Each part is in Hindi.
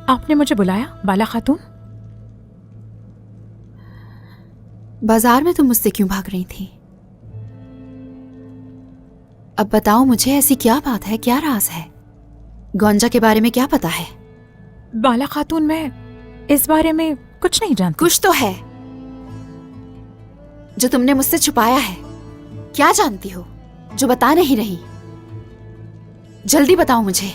आपने मुझे बुलाया बाला खातून? बाजार में तुम मुझसे क्यों भाग रही थी? अब बताओ मुझे, ऐसी क्या बात है, क्या राज है? गोंजा के बारे में क्या पता है? बाला खातून, मैं इस बारे में कुछ नहीं जानती। कुछ तो है जो तुमने मुझसे छुपाया है। क्या जानती हो जो बता नहीं रही? जल्दी बताओ मुझे।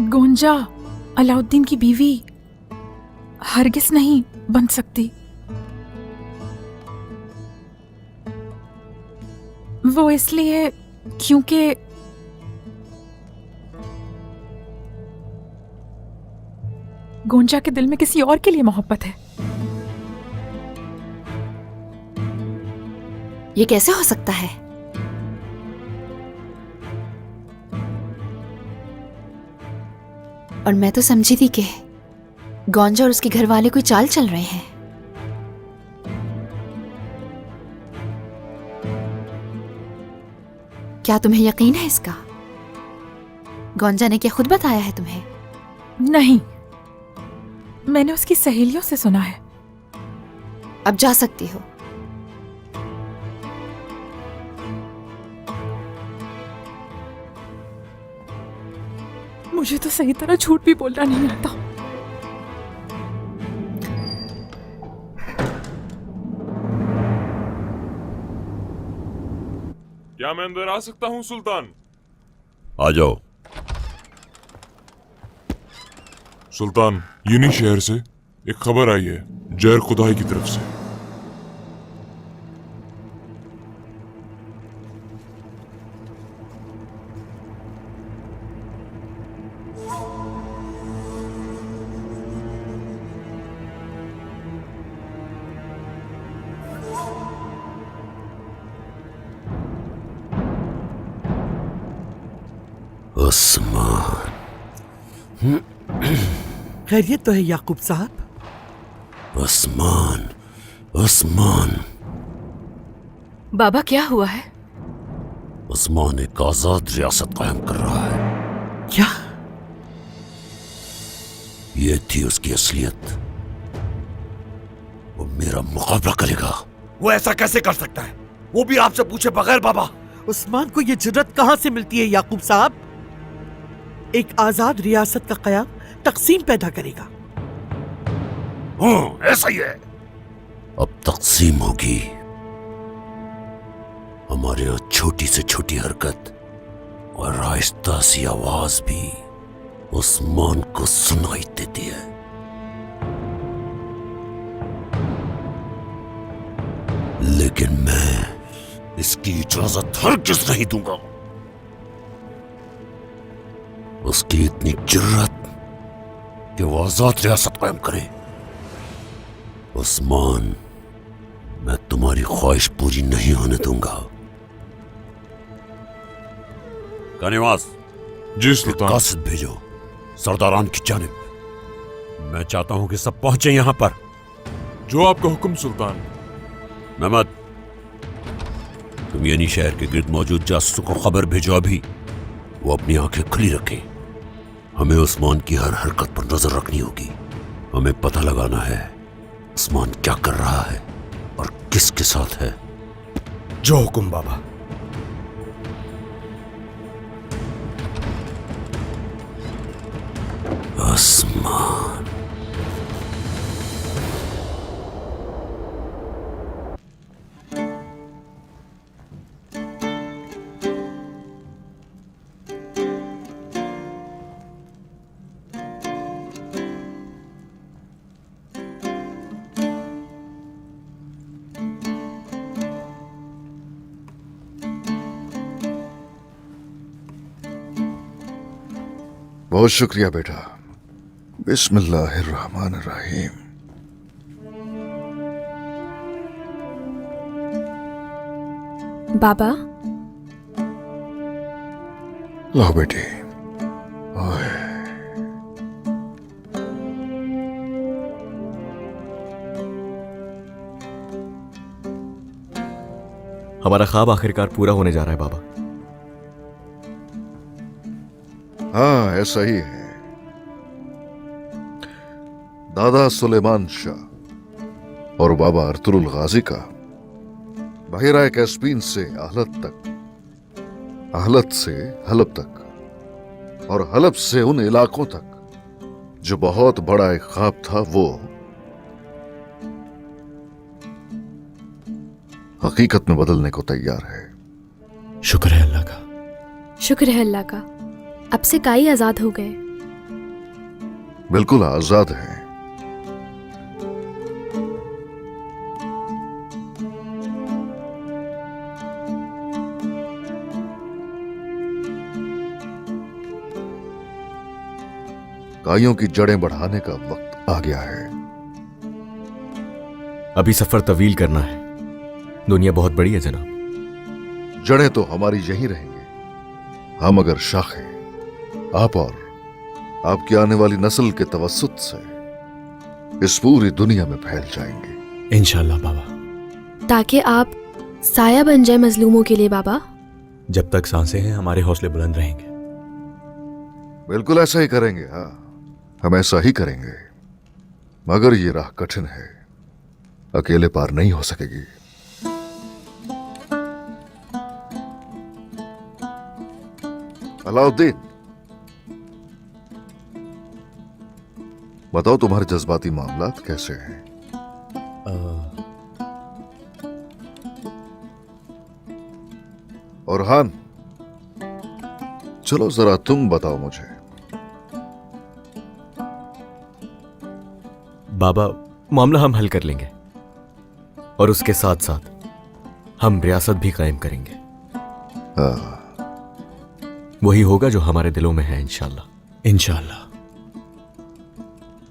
गोंजा अलाउद्दीन की बीवी हरगिज नहीं बन सकती। वो इसलिए क्योंकि गोंजा के दिल में किसी और के लिए मोहब्बत है। ये कैसे हो सकता है? और मैं तो समझी थी कि गोंजा और उसके घर वाले कोई चाल चल रहे हैं। क्या तुम्हें यकीन है इसका? गोंजा ने क्या खुद बताया है तुम्हें? नहीं, मैंने उसकी सहेलियों से सुना है। अब जा सकती हो। मुझे तो सही तरह झूठ भी बोलना नहीं आता। क्या मैं अंदर आ सकता हूं सुल्तान? आ जाओ। सुल्तान, यूनी शहर से एक खबर आई है जहर खुदाई की तरफ से। उस्मान, खैरियत तो है याकूब साहब? उस्मान, उस्मान। बाबा क्या हुआ है? उस्मान एक आजाद रियासत कायम कर रहा है। क्या? ये थी उसकी असलियत। वो मेरा मुकाबला करेगा। वो ऐसा कैसे कर सकता है? वो भी आपसे पूछे बगैर बाबा। उस्मान को ये जुर्रत कहां से मिलती है याकूब साहब? एक आजाद रियासत का कयाम तकसीम पैदा करेगा। ऐसा ही है। अब तकसीम होगी। हमारे यहां छोटी से छोटी हरकत और आहिस्ता सी आवाज भी उस्मान को सुनाई देती है। लेकिन मैं इसकी इजाजत हरगिज नहीं दूंगा। उसकी इतनी जुर्रत कि वो आजाद रियासत कायम करे। उस्मान, मैं तुम्हारी ख्वाहिश पूरी नहीं होने दूंगा। कानिवास, जी सुल्तान। कासिद भेजो सरदारान की जानिब। मैं चाहता हूं कि सब पहुंचे यहां पर। जो आपका हुक्म सुल्तान। मेहमद, तुम यानी शहर के गिर्द मौजूद जासूसों को खबर भेजो। अभी वो अपनी आंखें खुली रखें। हमें उस्मान की हर हरकत पर नजर रखनी होगी। हमें पता लगाना है उस्मान क्या कर रहा है और किसके साथ है। जो हुक्म बाबा। उस्मान, बहुत शुक्रिया बेटा। बिस्मिल्लाहिर्रहमानिर्रहीम। बाबा, लो बेटी। ओए, हमारा ख्वाब आखिरकार पूरा होने जा रहा है बाबा। हाँ, ऐसा ही है। दादा सुलेमान शाह और बाबा अर्तुरुल गाजी का बहिरा कैस्पीन से आहलत तक, आहलत से हलब तक और हलब से उन इलाकों तक जो बहुत बड़ा एक ख्वाब था, वो हकीकत में बदलने को तैयार है। शुक्र है अल्लाह का। शुक्र है अल्लाह का। अब से काई आजाद हो गए। बिल्कुल आजाद है। काइयों की जड़ें बढ़ाने का वक्त आ गया है। अभी सफर तवील करना है। दुनिया बहुत बड़ी है जनाब। जड़ें तो हमारी यहीं रहेंगी। हम अगर शाखें आप और आपकी आने वाली नस्ल के तवस्सुत से इस पूरी दुनिया में फैल जाएंगे इंशाल्लाह बाबा। ताकि आप साया बन जाए मजलूमों के लिए बाबा। जब तक सांसें हैं हमारे हौसले बुलंद रहेंगे। बिल्कुल ऐसा ही करेंगे। हाँ, हम ऐसा ही करेंगे। मगर ये राह कठिन है, अकेले पार नहीं हो सकेगी। अलाउद्दीन, बताओ तुम्हारे जज्बाती मामलात कैसे हैं? और हान, चलो जरा तुम बताओ मुझे। बाबा, मामला हम हल कर लेंगे और उसके साथ साथ हम रियासत भी कायम करेंगे। हाँ, वही होगा जो हमारे दिलों में है इंशाल्लाह। इंशाल्लाह।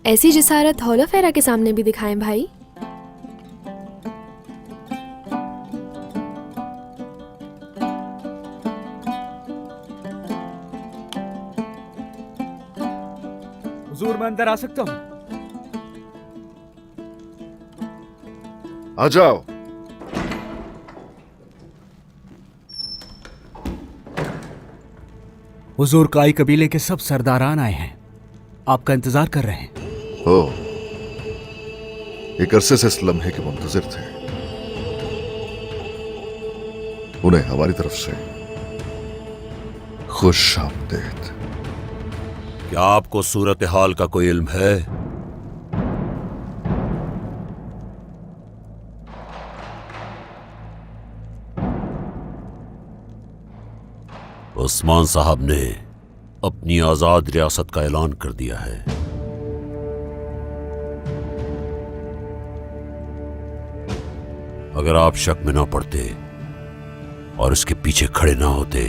ऐसी जिसारत हौला फेरा के सामने भी दिखाएं भाई। हुजूर, मैं अंदर आ सकता हूं? आ जाओ। हुजूर, काई कबीले के सब सरदारान आए हैं, आपका इंतजार कर रहे हैं। हो, एक अरसे से इस लम्हे के मुंतजिर थे। उन्हें हमारी तरफ से खुश आमदीद। क्या आपको सूरत हाल का कोई इल्म है? उस्मान साहब ने अपनी आजाद रियासत का ऐलान कर दिया है। अगर आप शक में ना पड़ते और इसके पीछे खड़े ना होते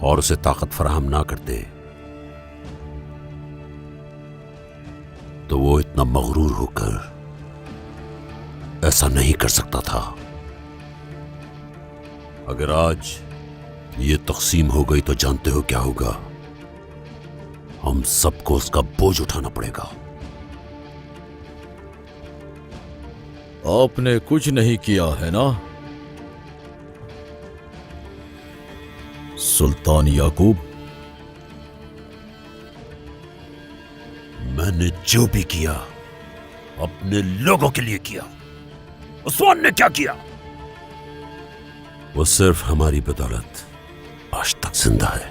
और उसे ताकत फराहम ना करते तो वो इतना मगरूर होकर ऐसा नहीं कर सकता था। अगर आज ये तकसीम हो गई तो जानते हो क्या होगा? हम सबको उसका बोझ उठाना पड़ेगा। आपने कुछ नहीं किया है ना सुल्तान याकूब? मैंने जो भी किया अपने लोगों के लिए किया। उस्मान ने क्या किया? वो सिर्फ हमारी बदौलत आज तक जिंदा है।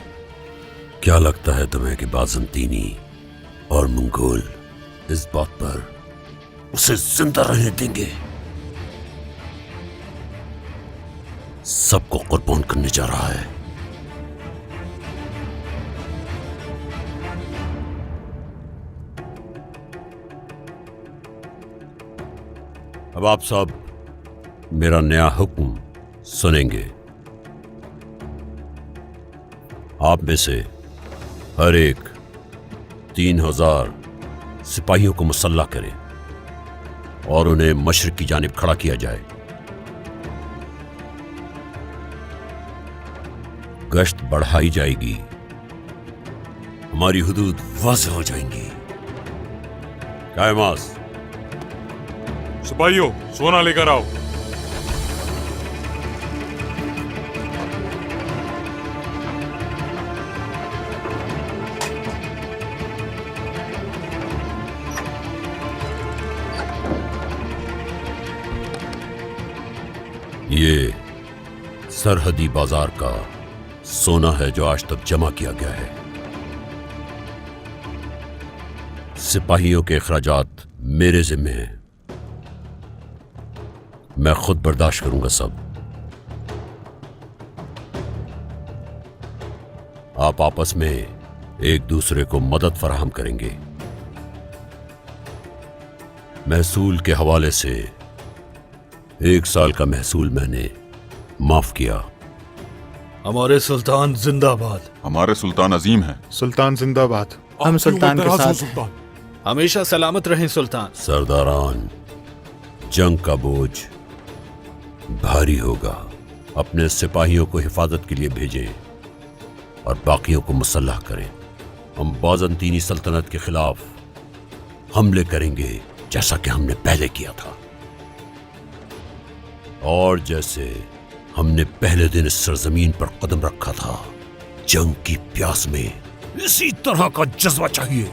क्या लगता है तुम्हें कि बाज़ंतीनी और मंगोल इस बात पर उसे जिंदा रहने देंगे? सबको कुर्बान करने जा रहा है। अब आप सब मेरा नया हुक्म सुनेंगे। आप में से हर एक 3000 सिपाहियों को मुसल्लह करें और उन्हें मशरिक की जानिब खड़ा किया जाए। गश्त बढ़ाई जाएगी, हमारी हुदूद वाज़ेह हो जाएंगी। कायमास, सिपाहियों, सोना लेकर आओ। ये सरहदी बाजार का सोना है जो आज तक जमा किया गया है। सिपाहियों के अखराजात मेरे जिम्मे हैं। मैं खुद बर्दाश्त करूंगा सब। आप आपस में एक दूसरे को मदद फराहम करेंगे। महसूल के हवाले से 1 साल का महसूल मैंने माफ किया। हमारे सुल्तान जिंदाबाद। हमारे सुल्तान अजीम हैं। सुल्तान जिंदाबाद। हम सुल्तान के साथ हैं। हमेशा सलामत रहें सुल्तान। सरदारान, जंग का बोझ भारी होगा। अपने सिपाहियों को हिफाजत के लिए भेजें और बाकियों को मुसल्लह करें। हम बाज़ंतीनी सल्तनत के खिलाफ हमले करेंगे जैसा कि हमने पहले किया था, और जैसे हमने पहले दिन इस सरजमीन पर कदम रखा था। जंग की प्यास में इसी तरह का जज्बा चाहिए।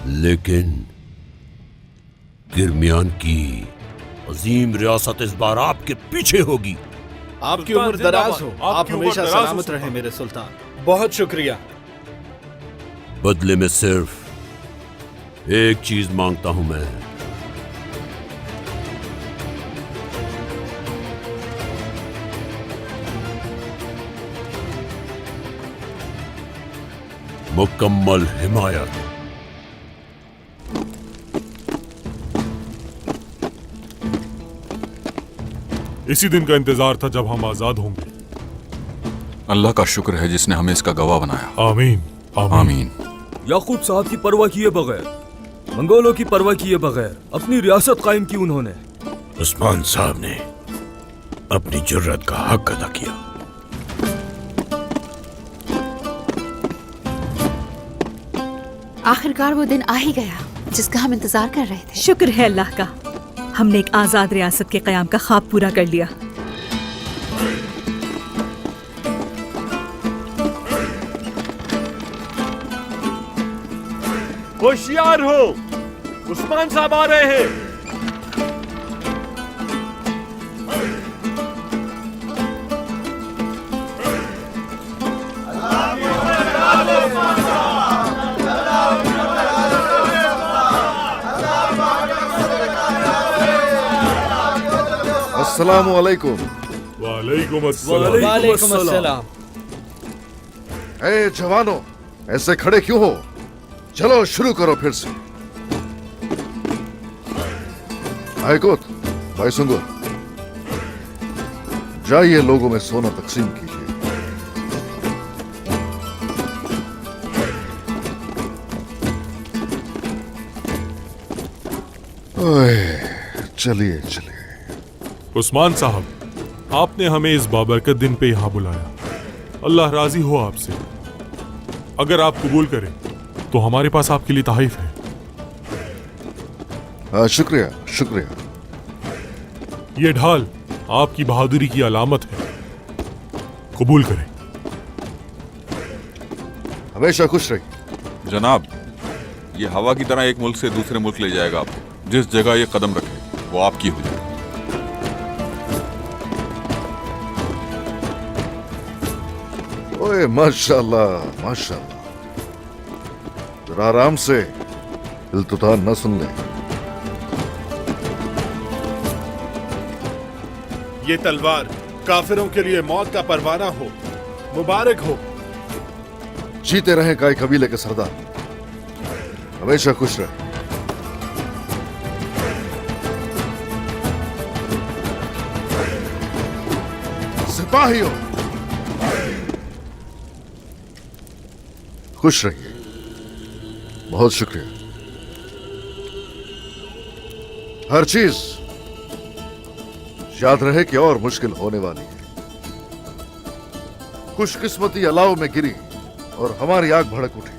लेकिन किरमियान की अजीम रियासत इस बार आपके पीछे होगी। आपकी उम्र दराज हो। आप हमेशा सलामत रहें मेरे सुल्तान। बहुत शुक्रिया। बदले में सिर्फ एक चीज मांगता हूं मैं। मुकम्मल हिमायत। इसी दिन का इंतजार था जब हम आजाद होंगे। अल्लाह का शुक्र है जिसने हमें इसका गवाह बनाया। आमीन आमीन। याकूब साहब की परवाह किए बगैर, मंगोलों की परवाह किए बगैर अपनी रियासत कायम की उन्होंने। उस्मान साहब ने अपनी जुर्रत का हक अदा किया। आखिरकार वो दिन आ ही गया जिसका हम इंतजार कर रहे थे। शुक्र है अल्लाह का, हमने एक आजाद रियासत के कयाम का ख्वाब पूरा कर लिया। होशियार हो, उस्मान साहब आ रहे हैं। अस्सलामु अलैकुम। वालेकुम अस्सलाम। ए जवानों, ऐसे खड़े क्यों हो? चलो शुरू करो फिर से। भाई कोत, भाई सुंगो, जाइए लोगों में सोना तकसीम कीजिए। ओए, चलिए चलिए। उस्मान साहब, आपने हमें इस बाबरकत दिन पे यहाँ बुलाया। अल्लाह राजी हो आपसे। अगर आप कबूल करें तो हमारे पास आपके लिए तहफ़ है। हाँ, शुक्रिया शुक्रिया। ये ढाल आपकी बहादुरी की अलामत है। कबूल करें। हमेशा खुश रहिए। जनाब, ये हवा की तरह एक मुल्क से दूसरे मुल्क ले जाएगा आपको। जिस जगह ये कदम रखे वो आपकी हो जाए। ओए माशाल्लाह माशाल्लाह। जरा आराम से, इल्तुतान न सुन ले। ये तलवार काफिरों के लिए मौत का परवाना हो। मुबारक हो। जीते रहे काय कबीले के सरदार, हमेशा खुश रहे। सिपाहियों, खुश रहिए। बहुत शुक्रिया। हर चीज याद रहे कि और मुश्किल होने वाली है। खुशकिस्मती अलाव में गिरी और हमारी आग भड़क उठी।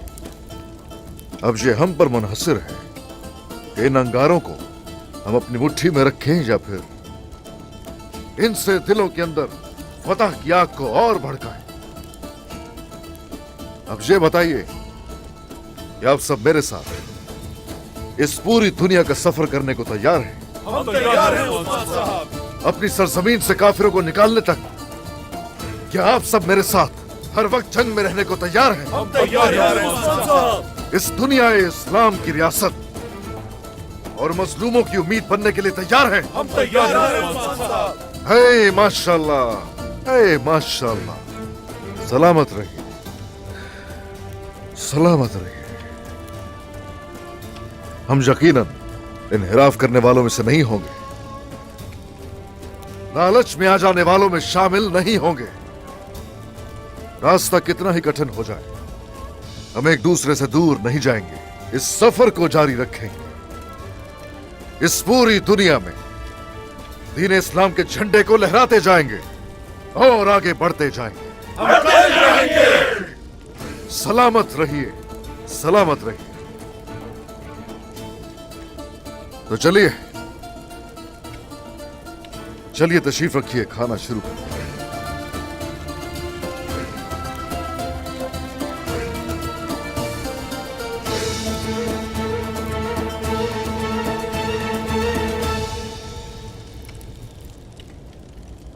अब ये हम पर मुनहसर है कि इन अंगारों को हम अपनी मुट्ठी में रखें या फिर इनसे दिलों के अंदर फतह की आग को और भड़काएं। अब ये बताइए कि आप सब मेरे साथ इस पूरी दुनिया का सफर करने को तैयार हैं? हम तैयार हैं उस्मान साहब। अपनी सरजमीन से काफिरों को निकालने तक क्या आप सब मेरे साथ हर वक्त जंग में रहने को तैयार हैं? हम तैयार हैं उस्मान साहब। इस दुनिया इस्लाम की रियासत और मजलूमों की उम्मीद बनने के लिए तैयार हैं? हम तैयार हैं उस्मान साहब। हे माशाल्लाह, हे माशाल्लाह। सलामत रहिए, सलामत रहिए। हम यकीनन इनहिराफ करने वालों में से नहीं होंगे, लालच में आ जाने वालों में शामिल नहीं होंगे। रास्ता कितना ही कठिन हो जाए, हम एक दूसरे से दूर नहीं जाएंगे। इस सफर को जारी रखेंगे। इस पूरी दुनिया में दीन इस्लाम के झंडे को लहराते जाएंगे और आगे बढ़ते जाएंगे। सलामत रहिए, सलामत रहिए। तो चलिए चलिए तशरीफ रखिए, खाना शुरू करिए।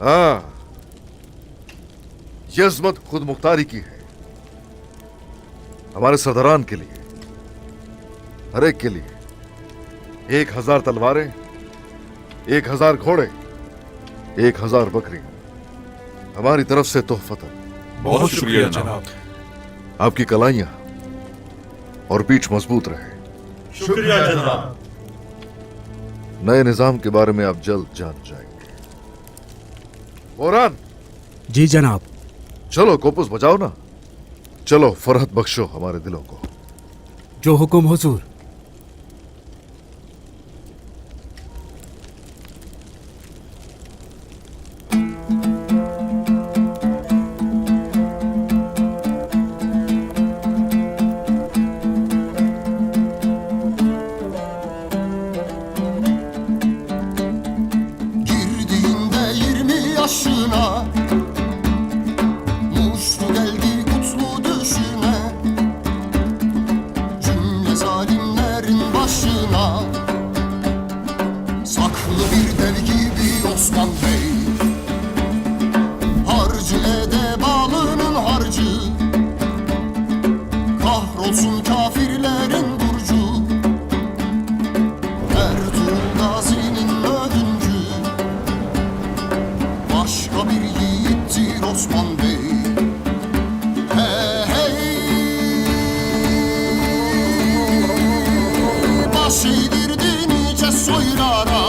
हाँ, यह अजमत खुद मुख्तारी की है। हमारे सरदारान के लिए, हर एक के लिए 1000 तलवारें, 1000 घोड़े, 1000 बकरियां हमारी तरफ से तोहफतन। बहुत शुक्रिया जनाब। आपकी कलाइयां और पीठ मजबूत रहे। शुक्रिया जनाब। नए निजाम के बारे में आप जल्द जान जाएंगे। बोरान, जी जनाब। चलो कोपुस बजाओ ना। चलो फरहत बख्शो हमारे दिलों को। जो हुक्म हुजूर। Girdiğinde 20 yaşına, muştu geldi kutlu düşüne, cümle zalimlerin başına. Saklı bir dev gibi Osman Bey, harcı edebalının harcı, kahrolsun kafirlerin burcu. Ertuğrul Gazi'nin ödüncü, başka bir yiğittir Osman Bey. Hey hey, baş eğdirdi nice soylara.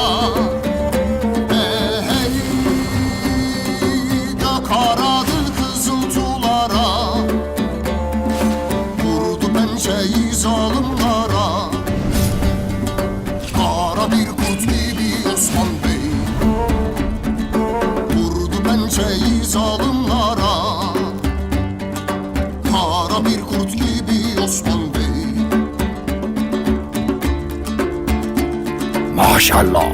Hey hey, gök aradı kızıltılara, vurdu pençeyi zalimlara. Kara bir kurt gibi Osman Bey, vurdu pençeyi zalimlara. Kara bir kurt gibi Osman Bey. माशाल्लाह।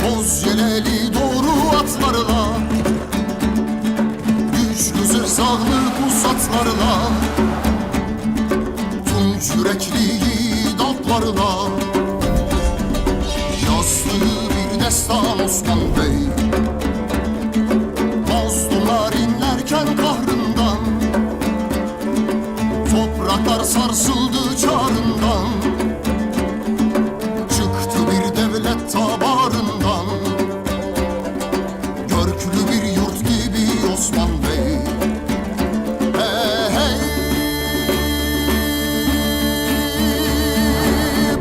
Boz yeleli doğru atlarla, güçlü zırhsağlı pusatlarla, tunç yürekli yiğit atlarla, yazdığı bir destan Osman Bey. Mazlumlar inlerken kahrından, topraklar sarsıldı çağrından. Çıktı bir devlet tabarından, görklü bir yurt gibi Osman Bey. Hey hey,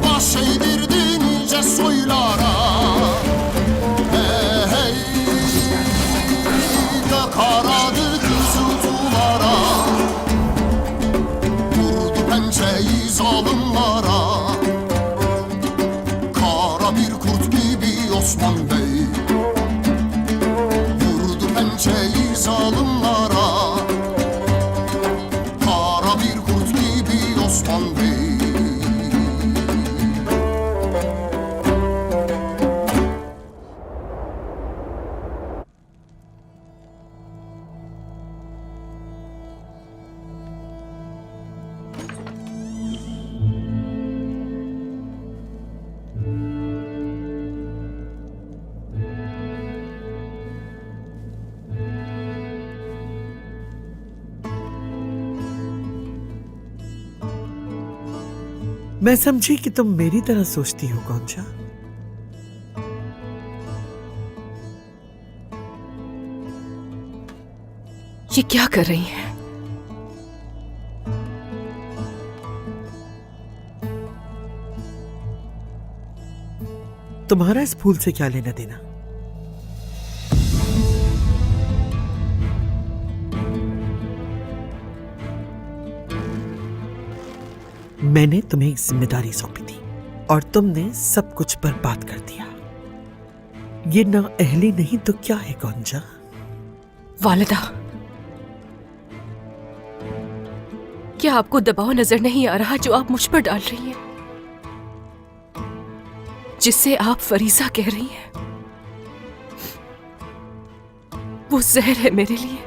baş eğdirdi nice soylara. Hey hey, gök aradı kızıltılara, vurdu pençeyi zalimlara. Kara bir kurt gibi Osman Bey, vurdu pençeyi zalimlara. Kara bir kurt gibi Osman Bey. मैं समझी कि तुम मेरी तरह सोचती हो गोंजा। ये क्या कर रही हैं? तुम्हारा इस फूल से क्या लेना देना? मैंने तुम्हें एक जिम्मेदारी सौंपी थी और तुमने सब कुछ बर्बाद कर दिया। ये ना अहली नहीं तो क्या है गोंजा? वालिदा, क्या आपको दबाव नजर नहीं आ रहा जो आप मुझ पर डाल रही हैं, जिससे आप फरीसा कह रही हैं? वो जहर है मेरे लिए।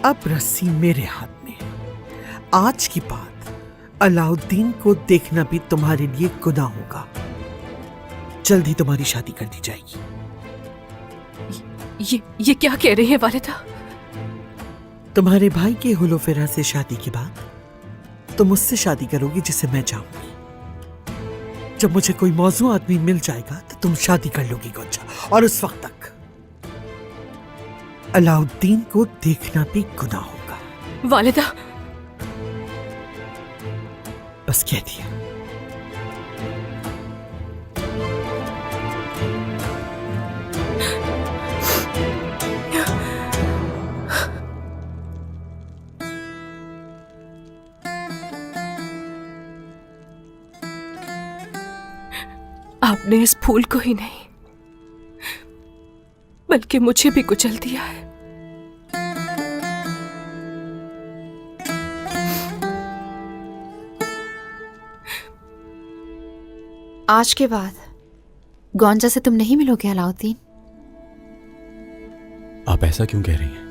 अब रस्सी मेरे हाथ में है। आज की बात अलाउद्दीन को देखना भी तुम्हारे लिए गुनाह होगा। जल्दी तुम्हारी शादी कर दी जाएगी। ये क्या कह रही है वालिदा? तुम्हारे भाई के हुलोफेरा से शादी के बाद तुम मुझसे शादी करोगी जिसे मैं चाहूंगी। जब मुझे कोई मौजू आदमी मिल जाएगा तो तुम शादी कर लोगी गोंजा, और उस वक्त तक अलाउद्दीन को देखना भी गुनाह होगा। वालिदा, बस कह दिया। आपने इस फूल को ही नहीं बल्कि मुझे भी कुचल दिया है। आज के बाद गोंजा से तुम नहीं मिलोगे अलाउद्दीन? आप ऐसा क्यों कह रही हैं?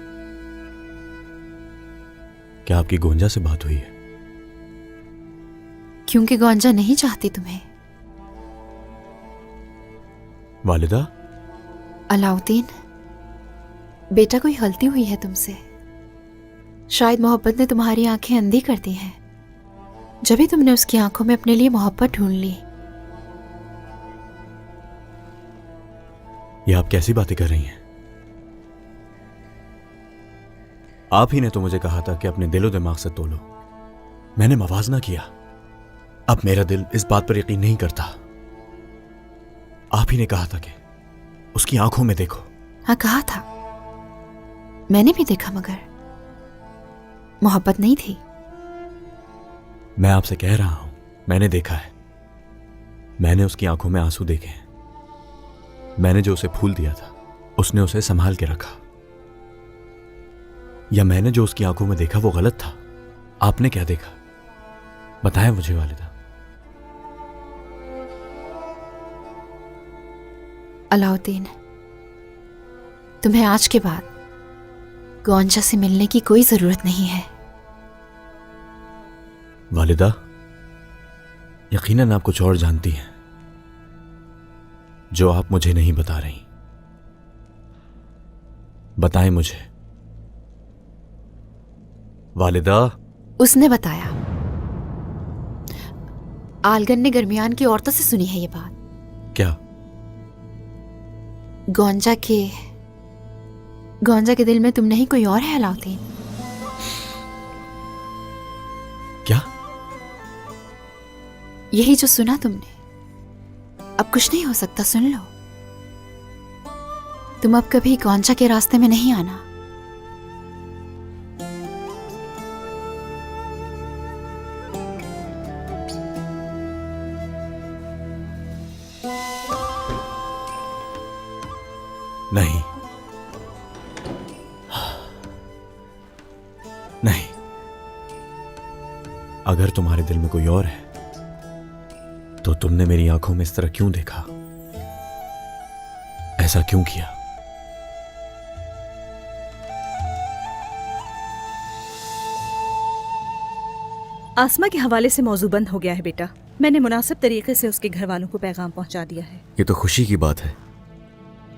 क्या आपकी गोंजा से बात हुई है? क्योंकि गोंजा नहीं चाहती तुम्हें। वालिदा, अलाउद्दीन, बेटा कोई गलती हुई है तुमसे। शायद मोहब्बत ने तुम्हारी आंखें अंधी कर दी हैं, जब भी तुमने उसकी आंखों में अपने लिए मोहब्बत ढूंढ ली। ये आप कैसी बातें कर रही हैं? आप ही ने तो मुझे कहा था कि अपने दिलो दिमाग से तोलो। मैंने मवाजना किया। अब मेरा दिल इस बात पर यकीन नहीं करता। आप ही ने कहा था कि उसकी आंखों में देखो। हाँ, कहा था। मैंने भी देखा, मगर मोहब्बत नहीं थी। मैं आपसे कह रहा हूं, मैंने देखा है। मैंने उसकी आंखों में आंसू देखे हैं। मैंने जो उसे फूल दिया था उसने उसे संभाल के रखा। या मैंने जो उसकी आंखों में देखा वो गलत था? आपने क्या देखा? बताएं मुझे वालिदा। अलाउद्दीन, तुम्हें आज के बाद गोंजा से मिलने की कोई जरूरत नहीं है। वालिदा, यकीनन आप कुछ और जानती हैं जो आप मुझे नहीं बता रही। बताएं मुझे वालिदा। उसने बताया। आलगन ने गर्मियान की औरतों से सुनी है ये बात। क्या? गोंजा के दिल में तुम नहीं कोई और है अलाउद्दीन। क्या? यही जो सुना तुमने। अब कुछ नहीं हो सकता, सुन लो। तुम अब कभी गोंजा के रास्ते में नहीं आना। नहीं, नहीं। अगर तुम्हारे दिल में कोई और है तो तुमने मेरी आंखों में इस तरह क्यों देखा? ऐसा क्यों किया? आसमा के हवाले से मौजू बंद हो गया है बेटा। मैंने मुनासिब तरीके से उसके घर वालों को पैगाम पहुंचा दिया है। ये तो खुशी की बात है।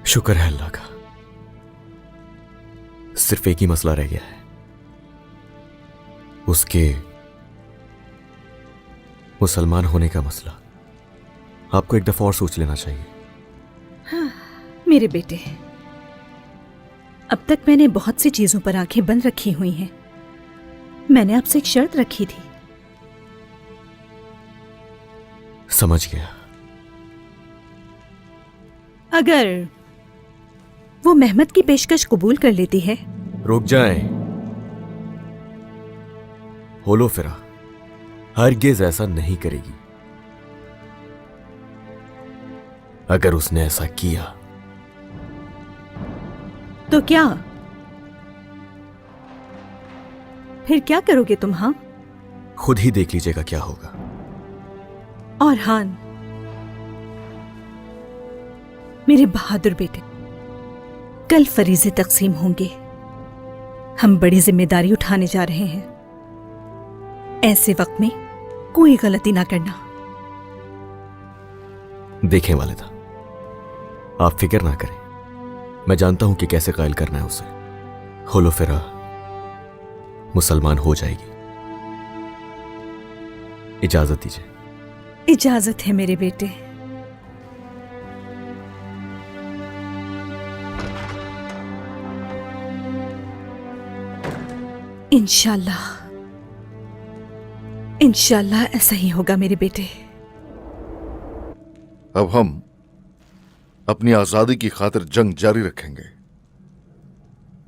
शुक्र है अल्लाह का। सिर्फ एक ही मसला रह गया है। उसके मुसलमान होने का मसला आपको एक दफा और सोच लेना चाहिए। हाँ, मेरे बेटे, अब तक मैंने बहुत सी चीजों पर आंखें बंद रखी हुई हैं। मैंने आपसे एक शर्त रखी थी। समझ गया। अगर वो मेहमत की पेशकश कबूल कर लेती है। रुक जाए। होलो फिरा हरगिज ऐसा नहीं करेगी। अगर उसने ऐसा किया तो क्या? फिर क्या करोगे तुम? हाँ, खुद ही देख लीजिएगा क्या होगा। और हान, मेरे बहादुर बेटे, कल फरीज़े तकसीम होंगे। हम बड़ी जिम्मेदारी उठाने जा रहे हैं। ऐसे वक्त में कोई गलती ना करना। देखें वालिदा, आप फिक्र ना करें। मैं जानता हूं कि कैसे कायल करना है उसे। होलो फिरा मुसलमान हो जाएगी। इजाजत दीजिए। इजाजत है मेरे बेटे। इंशाल्लाह, इंशाल्लाह ऐसा ही होगा मेरे बेटे। अब हम अपनी आजादी की खातिर जंग जारी रखेंगे।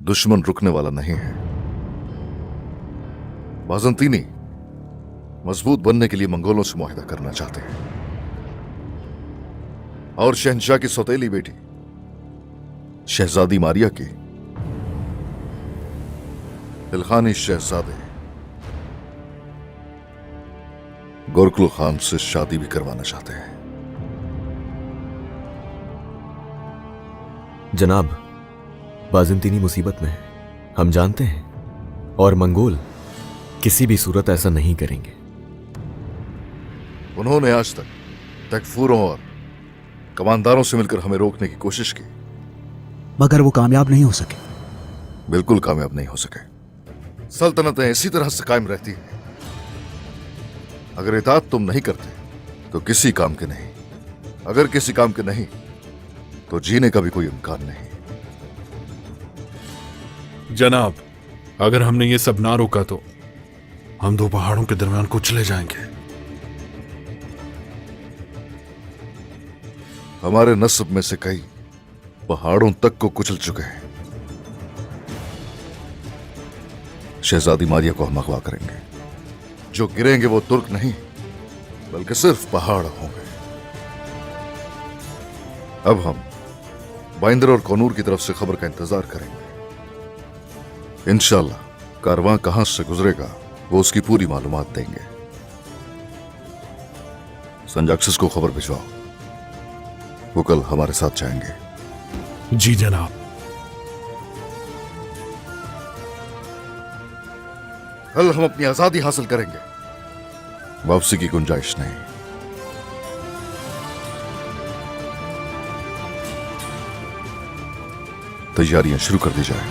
दुश्मन रुकने वाला नहीं है। बाज़ंतीनी मजबूत बनने के लिए मंगोलों से मुआहिदा करना चाहते हैं और शहंशाह की सौतेली बेटी शहजादी मारिया की इल्खानी शहजादे गोरकुल खान से शादी भी करवाना चाहते हैं। जनाब, बाज़ंतीनी मुसीबत में है, हम जानते हैं, और मंगोल किसी भी सूरत ऐसा नहीं करेंगे। उन्होंने आज तक तकफूरों और कमांदारों से मिलकर हमें रोकने की कोशिश की, मगर वो कामयाब नहीं हो सके। बिल्कुल कामयाब नहीं हो सके। सल्तनतें इसी तरह से कायम रहती हैं। अगर इताअत तुम नहीं करते तो किसी काम के नहीं, अगर किसी काम के नहीं तो जीने का भी कोई इम्कान नहीं। जनाब, अगर हमने ये सब ना रोका तो हम दो पहाड़ों के दरमियान कुचले जाएंगे। हमारे नस्ब में से कई पहाड़ों तक को कुचल चुके हैं। शहजादी मारिया को हम अगवा करेंगे। जो गिरेंगे वो तुर्क नहीं बल्कि सिर्फ पहाड़ होंगे। अब हम बाइंदर और कौनूर की तरफ से खबर का इंतजार करेंगे। इंशाल्लाह कारवां कहां से गुजरेगा वो उसकी पूरी मालूमात देंगे। संजाक्सिस को खबर भिजवाओ, वो कल हमारे साथ जाएंगे। जी जनाब। कल हम अपनी आजादी हासिल करेंगे, वापसी की गुंजाइश नहीं। तैयारियां शुरू कर दी जाए।